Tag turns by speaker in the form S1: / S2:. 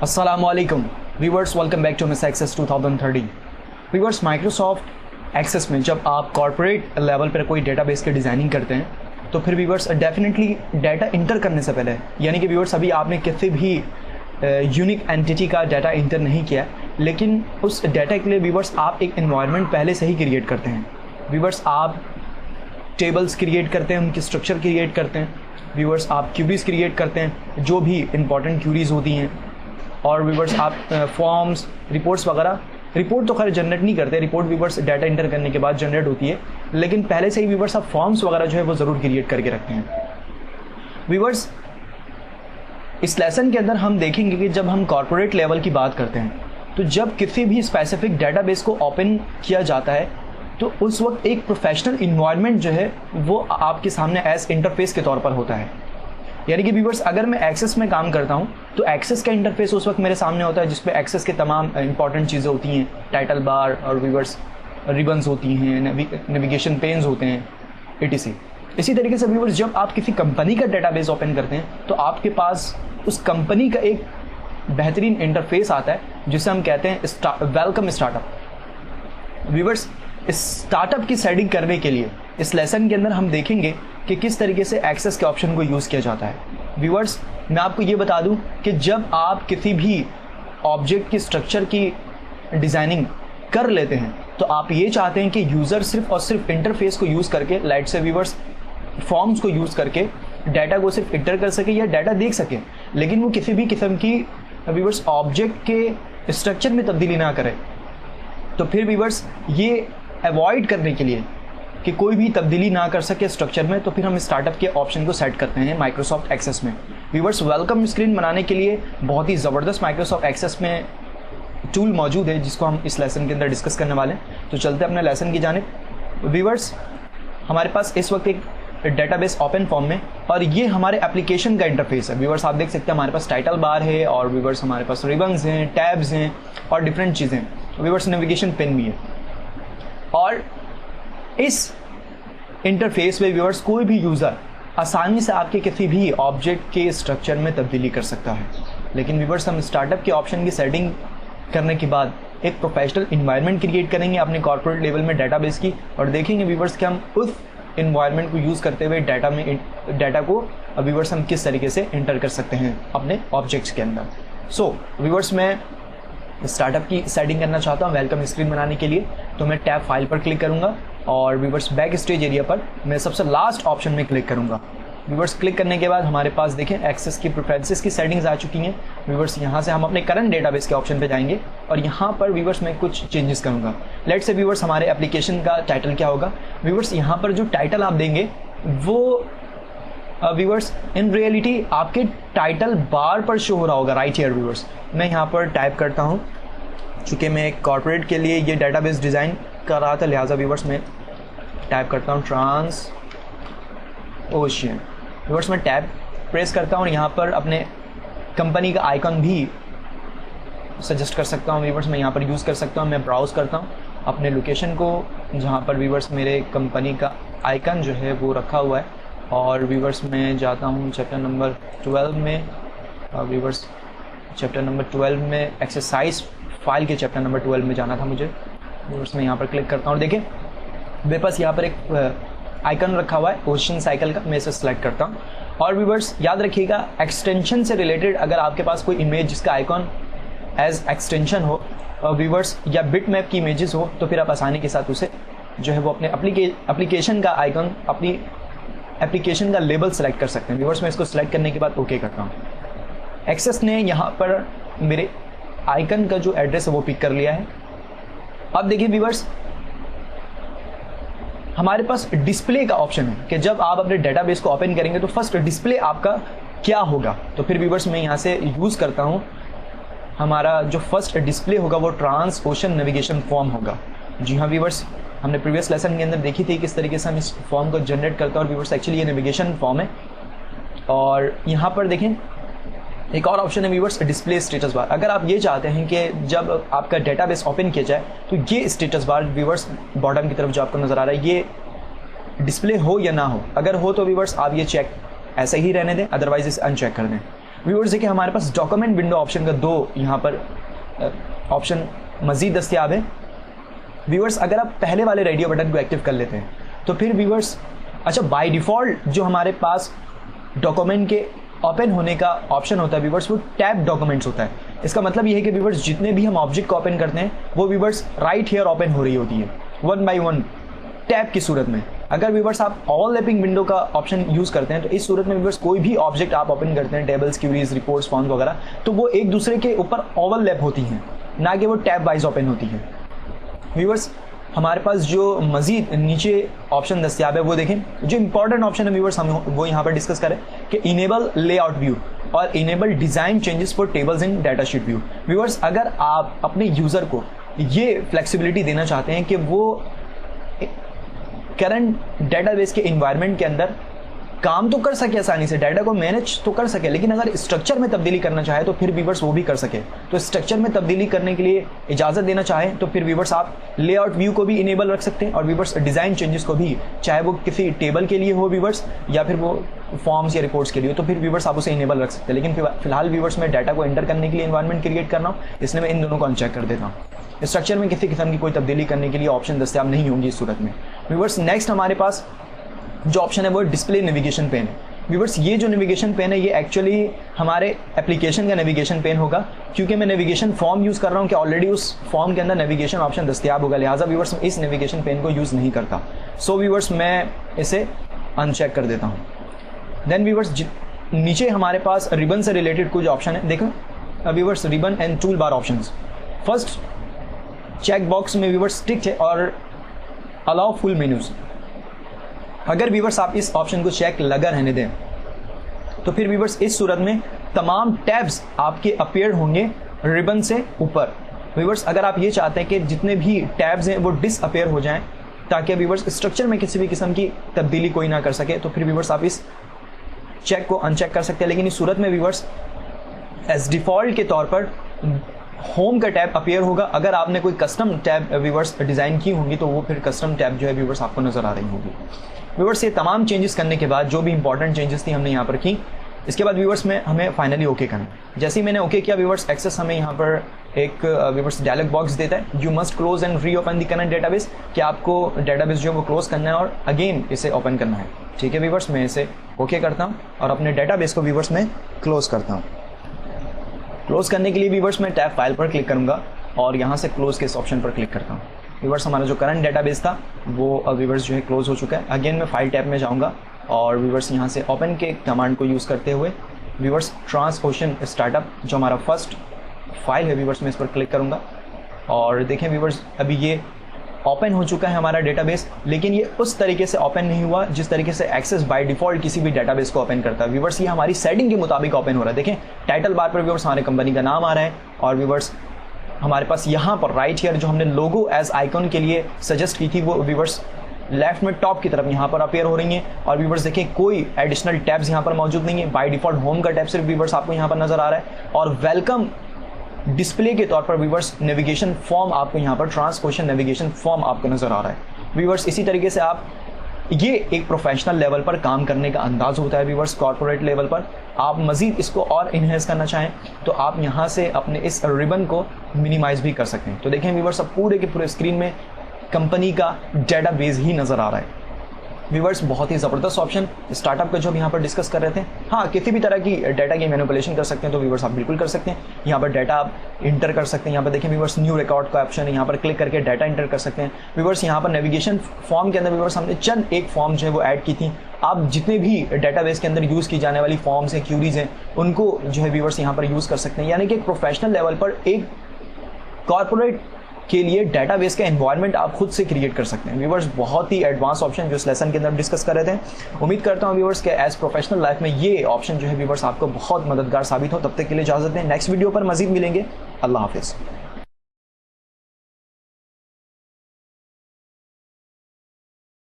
S1: अस्सलामुअलैकुम viewers, welcome back to MS Access 2013। Viewers, Microsoft Access में जब आप कॉर्पोरेट लेवल पर कोई डेटाबेस की डिज़ाइनिंग करते हैं तो फिर व्यूवर्स डेफिनेटली डाटा इंटर करने से पहले, यानी कि व्यूवर्स अभी आपने किसी भी यूनिक एंटिटी का डाटा इंटर नहीं किया, लेकिन उस डाटा के लिए व्यूवर्स आप एक एनवायरनमेंट पहले से ही क्रिएट करते हैं। व्यूवर्स आप टेबल्स क्रिएट करते हैं, उनकी स्ट्रक्चर क्रिएट करते हैं। व्यूवर्स आप क्यूरीज क्रिएट करते हैं, जो भी इंपॉर्टेंट क्यूरीज होती हैं। और व्यूवर्स आप फॉर्म्स, रिपोर्ट्स वगैरह, रिपोर्ट तो खैर जनरेट नहीं करते, रिपोर्ट व्यूवर्स डाटा इंटर करने के बाद जनरेट होती है, लेकिन पहले से ही व्यूवर्स आप फॉर्म्स वगैरह जो है वो ज़रूर क्रिएट करके रखते हैं। व्यूवर्स इस लेसन के अंदर हम देखेंगे कि जब हम कॉर्पोरेट लेवल की बात करते हैं तो जब किसी भी स्पेसिफिक डेटाबेस को ओपन किया जाता है तो उस वक्त एक प्रोफेशनल इन्वायरमेंट जो है वो आपके सामने एज इंटरफेस के तौर पर होता है। यानी कि व्यूवर्स अगर मैं एक्सेस में काम करता हूं तो एक्सेस का इंटरफेस उस वक्त मेरे सामने होता है जिसपे एक्सेस के तमाम इंपॉर्टेंट चीज़ें होती हैं, टाइटल बार और व्यूवर्स रिबन्स होती हैं, नेविगेशन पेन्स होते हैं, etc। इसी तरीके से व्यूवर्स जब आप किसी कंपनी का डेटाबेस ओपन करते हैं तो आपके पास उस कंपनी का एक बेहतरीन इंटरफेस आता है जिसे हम कहते हैं वेलकम स्टार्टअप। व्यूवर्स स्टार्टअप की सेटिंग करने के लिए इस लेसन के अंदर हम देखेंगे कि किस तरीके से एक्सेस के ऑप्शन को यूज़ किया जाता है। व्यूवर्स मैं आपको ये बता दूं कि जब आप किसी भी ऑब्जेक्ट की स्ट्रक्चर की डिज़ाइनिंग कर लेते हैं तो आप ये चाहते हैं कि यूज़र सिर्फ और सिर्फ इंटरफेस को यूज़ करके, लाइट से व्यूवर्स फॉर्म्स को यूज़ करके डाटा को सिर्फ इंटर कर सके या डाटा देख सके, लेकिन वो किसी भी किस्म की व्यूवर्स ऑब्जेक्ट के स्ट्रक्चर में तब्दीली ना करे। तो फिर व्यूवर्स ये अवॉइड करने के लिए कि कोई भी तब्दीली ना कर सके स्ट्रक्चर में, तो फिर हम स्टार्टअप के ऑप्शन को सेट करते हैं माइक्रोसॉफ्ट एक्सेस में। व्यूवर्स वेलकम स्क्रीन बनाने के लिए बहुत ही ज़बरदस्त माइक्रोसॉफ्ट एक्सेस में टूल मौजूद है जिसको हम इस लेसन के अंदर डिस्कस करने वाले हैं। तो चलते हैं अपने लेसन की जानिब। व्यूवर्स हमारे पास इस वक्त एक डेटाबेस ओपन फॉर्म में और ये हमारे एप्लीकेशन का इंटरफेस है। व्यूवर्स आप देख सकते हैं हमारे पास टाइटल बार है और व्यूवर्स हमारे पास रिबन्स हैं, टैब्स हैं और डिफरेंट चीज़ें। व्यूवर्स नेविगेशन पेन भी है और इस इंटरफेस में व्यूअर्स कोई भी यूज़र आसानी से आपके किसी भी ऑब्जेक्ट के स्ट्रक्चर में तब्दीली कर सकता है। लेकिन व्यूअर्स हम स्टार्टअप के ऑप्शन की सेटिंग करने के बाद एक प्रोफेशनल इन्वायरमेंट क्रिएट करेंगे अपने कॉर्पोरेट लेवल में डेटाबेस की और देखेंगे व्यूअर्स कि हम उस इन्वायरमेंट को यूज़ करते हुए डाटा को व्यूअर्स हम किस तरीके से इंटर कर सकते हैं अपने ऑब्जेक्ट्स के अंदर। सो व्यूअर्स मैं स्टार्टअप की सेटिंग करना चाहता हूँ वेलकम स्क्रीन बनाने के लिए, तो मैं टैब फाइल पर क्लिक करूँगा और व्यूवर्स बैक स्टेज एरिया पर मैं सबसे लास्ट ऑप्शन में क्लिक करूँगा। व्यूवर्स क्लिक करने के बाद हमारे पास देखें एक्सेस की प्रेफरेंसेस की सेटिंग्स आ चुकी हैं। व्यूवर्स यहाँ से हम अपने करंट डेटाबेस के ऑप्शन पे जाएंगे और यहाँ पर व्यूवर्स मैं कुछ चेंजेस करूँगा। लेट्स से व्यूवर्स हमारे एप्लीकेशन का टाइटल क्या होगा। व्यूवर्स यहाँ पर जो टाइटल आप देंगे वो व्यूवर्स इन रियलिटी आपके टाइटल बार पर शो हो रहा होगा राइट हियर। व्यूवर्स मैं यहाँ पर टाइप करता हूँ, चूँकि मैं एक कॉर्पोरेट के लिए ये डेटाबेस डिज़ाइन कर रहा था, लिहाजा व्यूवर्स मैं टाइप करता हूँ ट्रांस ओशियन। व्यूवर्स मैं टैब प्रेस करता हूँ और यहाँ पर अपने कंपनी का आइकन भी सजेस्ट कर सकता हूँ। व्यूवर्स मैं यहाँ पर यूज़ कर सकता हूँ। मैं ब्राउज़ करता हूँ अपने लोकेशन को जहाँ पर व्यूवर्स मेरे कंपनी का आइकन जो है वो रखा हुआ है और व्यूवर्स मैं जाता हूँ चैप्टर नंबर 12 में। व्यूवर्स चैप्टर नंबर 12 में एक्सरसाइज फाइल के चैप्टर नंबर 12 में जाना था मुझे। व्यूवर्स मैं यहाँ पर क्लिक करता हूँ और देखें मेरे पास यहाँ पर एक आइकन रखा हुआ है ओशन साइकिल का, मैं इसे सेलेक्ट करता हूँ। और व्यूवर्स याद रखिएगा एक्सटेंशन से रिलेटेड अगर आपके पास कोई इमेज जिसका आइकन एज एक्सटेंशन हो व्यूवर्स या बिट मैप की इमेजेस हो तो फिर आप आसानी के साथ उसे जो है वो अपने एप्लीकेशन का आइकन, अपनी एप्लीकेशन का लेबल सेलेक्ट कर सकते हैं। व्यूवर्स मैं इसको सेलेक्ट करने के बाद ओके करता हूँ। एक्सेस ने यहाँ पर मेरे आइकन का जो एड्रेस है वो पिक कर लिया है। अब देखिए व्यूवर्स हमारे पास डिस्प्ले का ऑप्शन है कि जब आप अपने डेटाबेस को ओपन करेंगे तो फर्स्ट डिस्प्ले आपका क्या होगा। तो फिर व्यूवर्स मैं यहाँ से यूज़ करता हूँ, हमारा जो फर्स्ट डिस्प्ले होगा वो ट्रांस ओशन नेविगेशन फॉर्म होगा। जी हाँ व्यूवर्स हमने प्रीवियस लेसन के अंदर देखी थी किस तरीके से हम इस फॉर्म को जनरेट करते हैं और व्यूवर्स एक्चुअली ये नेविगेशन फॉर्म है। और यहाँ पर देखें एक और ऑप्शन है व्यूवर्स डिस्प्ले स्टेटस बार। अगर आप ये चाहते हैं कि जब आपका डेटाबेस ओपन किया जाए तो ये स्टेटस बार व्यूवर्स बॉटम की तरफ जो आपको नज़र आ रहा है ये डिस्प्ले हो या ना हो, अगर हो तो व्यूवर्स आप ये चेक ऐसे ही रहने दें, अदरवाइज इसे अनचेक कर दें। व्यूअर्स देखिए हमारे पास डॉक्यूमेंट विंडो ऑप्शन का 2 यहाँ पर ऑप्शन मजीद दस्तियाब है। व्यूअर्स अगर आप पहले वाले रेडियो बटन को एक्टिव कर लेते हैं तो फिर व्यूअर्स अच्छा बाय डिफ़ॉल्ट जो हमारे पास डॉक्यूमेंट के ओपन होने का ऑप्शन होता है व्यूअर्स वो टैब डॉक्यूमेंट्स होता है। इसका मतलब ये है कि व्यूअर्स जितने भी हम ऑब्जेक्ट को ओपन करते हैं वो व्यूअर्स राइट हियर ओपन हो रही होती है वन बाय वन टैब की सूरत में। अगर व्यूअर्स आप ओवरलैपिंग विंडो का ऑप्शन यूज़ करते हैं तो इस सूरत में व्यूअर्स कोई भी ऑब्जेक्ट आप ओपन करते हैं, टेबल्स, क्यूरीज, रिपोर्ट्स, फॉर्म्स वगैरह, तो वो एक दूसरे के ऊपर ओवरलैप होती हैं, ना कि वो टैब वाइज ओपन होती है। व्यूअर्स हमारे पास जो मजीद नीचे ऑप्शन दस्तियाब है वो देखें, जो इंपॉर्टेंट ऑप्शन है व्यूअर्स हम वो यहाँ पर डिस्कस करें कि इनेबल लेआउट व्यू और enable design changes for tables in data sheet view. Viewers अगर आप अपने यूज़र को ये फ्लेक्सिबिलिटी देना चाहते हैं कि वो करंट डेटाबेस के इन्वायरमेंट के अंदर काम तो कर सके, आसानी से डाटा को मैनेज तो कर सके, लेकिन अगर स्ट्रक्चर में तब्दीली करना चाहे तो फिर व्यूअर्स वो भी कर सके। तो स्ट्रक्चर में तब्दीली करने के लिए इजाज़त देना चाहे तो फिर व्यूअर्स आप लेआउट व्यू को भी इनेबल रख सकते हैं और व्यूअर्स डिज़ाइन चेंजेस को भी, चाहे वो किसी टेबल के लिए हो व्यूअर्स या फिर वो फॉर्म्स या रिपोर्ट्स के लिए, तो फिर व्यूअर्स आप उसे इनेबल रख सकते हैं। लेकिन फिलहाल व्यूअर्स में डाटा को एंटर करने के लिए इन्वायरमेंट क्रिएट करना हो, इसलिए मैं इन दोनों को अनचेक कर देता हूँ। स्ट्रक्चर में किसी किस्म की कोई तब्दीली करने के लिए ऑप्शन दस्तियाब नहीं होंगी इस सूरत में। व्यूअर्स नेक्स्ट हमारे पास जो ऑप्शन है वो डिस्प्ले नेविगेशन पेन है। व्यूअर्स ये जो नेविगेशन पेन है ये एक्चुअली हमारे एप्लीकेशन का नेविगेशन पेन होगा, क्योंकि मैं नेविगेशन फॉर्म यूज़ कर रहा हूँ कि ऑलरेडी उस फॉर्म के अंदर नेविगेशन ऑप्शन दस्तियाब होगा, लिहाजा व्यूअर्स इस नेविगेशन पेन को यूज़ नहीं करता। सो व्यूअर्स मैं इसे अनचेक कर देता हूँ। देन व्यूअर्स नीचे हमारे पास रिबन से रिलेटेड कुछ ऑप्शन है। देखो viewers ribbon and toolbar option, first check box में व्यूअर्स टिक है और अलाउ फुल मेन्यूज। अगर व्यूअर्स आप इस ऑप्शन को चेक लगा रहने दें तो फिर व्यूअर्स इस सूरत में तमाम टैब्स आपके अपीयर होंगे रिबन से ऊपर। व्यूअर्स अगर आप ये चाहते हैं कि जितने भी टैब्स हैं वो डिसअपीयर हो जाएं ताकि व्यूअर्स स्ट्रक्चर में किसी भी किस्म की तब्दीली कोई ना कर सके, तो फिर व्यूअर्स आप इस चेक को अनचेक कर सकते हैं। लेकिन इस सूरत में व्यूअर्स एज डिफ़ॉल्ट के तौर पर होम का टैब अपीयर होगा। अगर आपने कोई कस्टम टैब व्यूअर्स डिज़ाइन की होंगी तो वो फिर कस्टम टैब जो है व्यूअर्स आपको नज़र आ रही होगी। व्यूअर्स ये तमाम चेंजेस करने के बाद जो भी इंपॉर्टेंट चेंजेस थी हमने यहाँ पर की, इसके बाद व्यूअर्स में हमें फाइनली ओके करना। जैसे ही मैंने ओके किया व्यूअर्स एक्सेस हमें यहाँ पर एक व्यूअर्स डायलॉग बॉक्स देता है, you must close and re open the current database, कि आपको डेटाबेस जो है वो क्लोज करना है और अगेन इसे ओपन करना है। ठीक है व्यूअर्स, मैं इसे ओके करता हूँ और अपने डेटाबेस को व्यूअर्स में क्लोज करता हूँ। क्लोज करने के लिए व्यूअर्स मैं टैब फाइल पर क्लिक करूँगा और यहाँ से क्लोज के इस ऑप्शन पर क्लिक करता हूँ। व्यूअर्स हमारा जो करंट डेटाबेस था वो अब व्यूअर्स जो है क्लोज हो चुका है। अगेन मैं फाइल टैब में जाऊँगा और व्यूअर्स यहाँ से ओपन के कमांड को यूज़ करते हुए व्यूअर्स ट्रांसओशन स्टार्टअप जो हमारा फर्स्ट फाइल है व्यूअर्स मैं इस पर क्लिक करूँगा और देखें व्यूअर्स अभी ये ओपन हो चुका है हमारा डेटाबेस, लेकिन ये उस तरीके से ओपन नहीं हुआ जिस तरीके से एक्सेस बाय डिफ़ॉल्ट किसी भी डेटाबेस को ओपन करता है। व्यूअर्स ये हमारी सेटिंग के मुताबिक ओपन हो रहा है। देखें टाइटल बार पर व्यूअर्स हमारे कंपनी का नाम आ रहा है और व्यूअर्स हमारे पास यहाँ पर राइट हियर जो हमने लोगो एज आइकॉन के लिए सजेस्ट की थी वो व्यूअर्स लेफ्ट में टॉप की तरफ यहाँ पर अपीयर हो रही हैं। और व्यूअर्स देखें कोई एडिशनल टैब्स यहाँ पर मौजूद नहीं है। बाय डिफ़ॉल्ट होम का टैब सिर्फ व्यूअर्स आपको यहाँ पर नजर आ रहा है और वेलकम डिस्प्ले के तौर पर व्यूअर्स नेविगेशन फॉर्म आपको यहाँ पर ट्रांसओशन नेविगेशन फॉर्म आपको नजर आ रहा है। व्यूअर्स इसी तरीके से आप ये एक प्रोफेशनल लेवल पर काम करने का अंदाज होता है व्यूअर्स। कॉर्पोरेट लेवल पर आप मजीद इसको और इन्हेंस करना चाहें तो आप यहाँ से अपने इस रिबन को मिनिमाइज भी कर सकते हैं। तो देखें व्यूअर्स अब पूरे के पूरे स्क्रीन में कंपनी का डेटाबेस ही नज़र आ रहा है। व्यूअर्स बहुत ही ज़बरदस्त ऑप्शन स्टार्टअप का जो हम यहाँ पर डिस्कस कर रहे थे। हाँ किसी भी तरह की डाटा की मैनिपुलेशन कर सकते हैं तो व्यूअर्स आप बिल्कुल कर सकते हैं। यहाँ पर डाटा आप इंटर कर सकते हैं। यहाँ पर देखें व्यूअर्स न्यू रिकॉर्ड का ऑप्शन है, यहाँ पर क्लिक करके डाटा इंटर कर सकते हैं। व्यूअर्स यहाँ पर नेविगेशन फॉर्म के अंदर व्यूअर्स हमने चंद एक फॉर्म जो है वो ऐड की थी। आप जितने भी डेटाबेस के अंदर यूज़ की जाने वाली फॉर्म्स हैं, क्यूरीज हैं, उनको जो है व्यूअर्स यहाँ पर यूज़ कर सकते हैं। यानी कि एक प्रोफेशनल लेवल पर एक कॉर्पोरेट के लिए डेटाबेस का एनवायरनमेंट आप खुद से क्रिएट कर सकते हैं। व्यूअर्स बहुत ही एडवांस ऑप्शन जो इस लेसन के अंदर डिस्कस कर रहे थे। उम्मीद करता हूं व्यूअर्स के एज प्रोफेशनल लाइफ में ये ऑप्शन जो है व्यूअर्स आपको बहुत मददगार साबित हो। तब तक के लिए इजाजत दें, नेक्स्ट वीडियो पर मजीद मिलेंगे। अल्लाह हाफिज़।